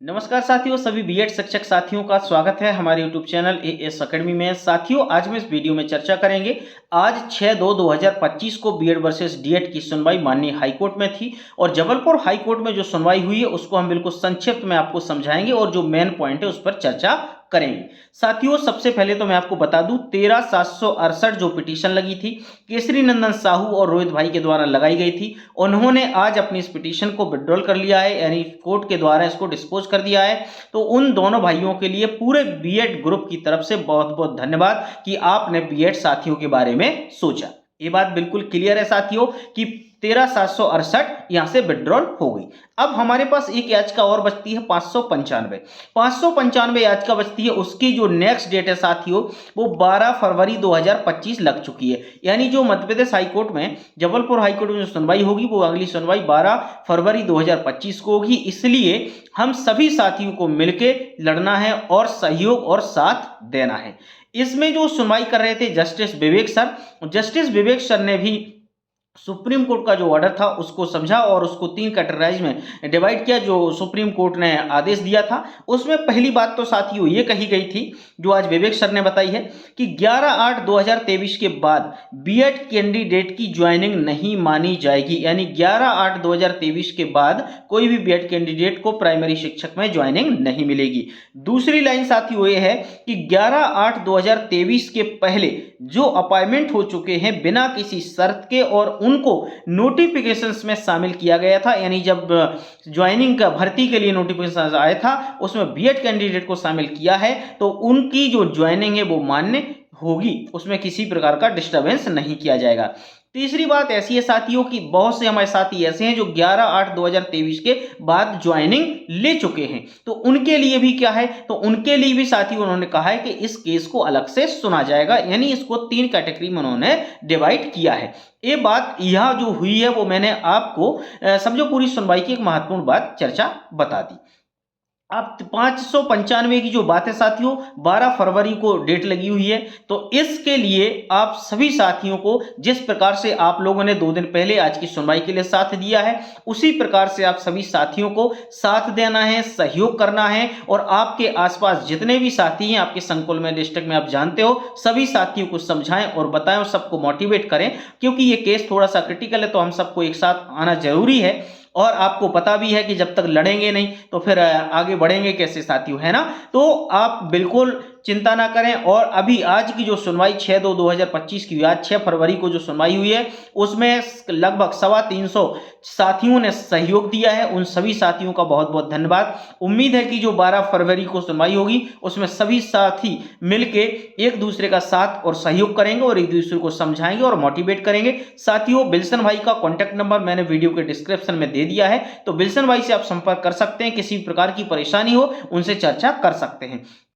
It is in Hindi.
नमस्कार साथियों, सभी बीएड शिक्षक साथियों का स्वागत है हमारे यूट्यूब चैनल एएस अकेडमी में। साथियों, आज हम इस वीडियो में चर्चा करेंगे। आज 6/2/2025 को बीएड वर्सेस डीएड की सुनवाई माननीय हाईकोर्ट में थी और जबलपुर हाईकोर्ट में जो सुनवाई हुई है उसको हम बिल्कुल संक्षिप्त में आपको समझाएंगे और जो मेन पॉइंट है उस पर चर्चा करेंगे। साथियों, सबसे पहले तो मैं आपको बता दूं, 13,768 जो पिटीशन लगी थी केसरी नंदन साहू और रोहित भाई के द्वारा लगाई गई थी, उन्होंने आज अपनी इस पिटीशन को विड्रॉल कर लिया है, यानी कोर्ट के द्वारा इसको डिस्पोज कर दिया है। तो उन दोनों भाइयों के लिए पूरे बीएड ग्रुप की तरफ से बहुत बहुत धन्यवाद कि आपने बीएड साथियों के बारे में सोचा। ये बात बिल्कुल क्लियर है साथियों कि 13,768 यहां से विड्रॉल हो गई। अब हमारे पास एक याचिका और बचती है 595 याचिका बचती है। उसकी जो नेक्स्ट डेट है साथियों वो 12 फरवरी 2025 लग चुकी है, यानी जो मध्य प्रदेश हाईकोर्ट में जबलपुर हाईकोर्ट में जो सुनवाई होगी वो अगली सुनवाई 12 फरवरी 2025 को होगी। इसलिए हम सभी साथियों को मिलके लड़ना है और सहयोग और साथ देना है। इसमें जो सुनवाई कर रहे थे जस्टिस विवेक सर ने भी सुप्रीम कोर्ट का जो ऑर्डर था उसको समझा और उसको 3 कैटेगराइज में डिवाइड किया जो सुप्रीम कोर्ट ने आदेश दिया था। उसमें पहली बात तो साथियों ये कही गई थी, जो आज विवेक सर ने बताई है कि 11/8/2023 के बाद बीएड कैंडिडेट की ज्वाइनिंग नहीं मानी जाएगी, यानी 11/8/2023 के बाद कोई भी बीएड कैंडिडेट को प्राइमरी शिक्षक में ज्वाइनिंग नहीं मिलेगी। दूसरी लाइन साथियों ये है कि 11/8/2023 के पहले जो अपॉइंटमेंट हो चुके हैं बिना किसी शर्त के और उनको नोटिफिकेशंस में शामिल किया गया था, यानी जब ज्वाइनिंग का भर्ती के लिए नोटिफिकेशन आया था उसमें बीएड कैंडिडेट को शामिल किया है, तो उनकी जो ज्वाइनिंग है वो मान्य होगी, उसमें किसी प्रकार का डिस्टरबेंस नहीं किया जाएगा। तीसरी बात ऐसी है साथियों कि बहुत से हमारे साथी ऐसे हैं जो 11/8/2023 के बाद ज्वाइनिंग ले चुके हैं, तो उनके लिए भी क्या है, तो उनके लिए भी साथियों उन्होंने कहा है कि इस केस को अलग से सुना जाएगा, यानी इसको 3 कैटेगरी में उन्होंने डिवाइड किया है। ये बात यह जो हुई है वो मैंने आपको समझो पूरी सुनवाई की एक महत्वपूर्ण बात चर्चा बता दी। अब 595 की जो बात है साथियों 12 फरवरी को डेट लगी हुई है, तो इसके लिए आप सभी साथियों को जिस प्रकार से आप लोगों ने 2 दिन पहले आज की सुनवाई के लिए साथ दिया है उसी प्रकार से आप सभी साथियों को साथ देना है, सहयोग करना है और आपके आसपास जितने भी साथी हैं आपके संकुल में, डिस्ट्रिक्ट में, आप जानते हो, सभी साथियों को समझाएं और बताएं और सबको मोटिवेट करें, क्योंकि ये केस थोड़ा सा क्रिटिकल है, तो हम सबको एक साथ आना जरूरी है। और आपको पता भी है कि जब तक लड़ेंगे नहीं तो फिर आगे बढ़ेंगे कैसे साथियों, है ना। तो आप बिल्कुल चिंता ना करें। और अभी आज की जो सुनवाई 6/2/2025 की हुई, आज 6 फरवरी को जो सुनवाई हुई है उसमें लगभग 350 साथियों ने सहयोग दिया है। उन सभी साथियों का बहुत बहुत धन्यवाद। उम्मीद है कि जो 12 फरवरी को सुनवाई होगी उसमें सभी साथी मिलके एक दूसरे का साथ और सहयोग करेंगे और एक दूसरे को समझाएंगे और मोटिवेट करेंगे। साथियों, बिल्सन भाई का कॉन्टैक्ट नंबर मैंने वीडियो के डिस्क्रिप्शन में दे दिया है, तो बिल्सन भाई से आप संपर्क कर सकते हैं, किसी प्रकार की परेशानी हो उनसे चर्चा कर सकते हैं।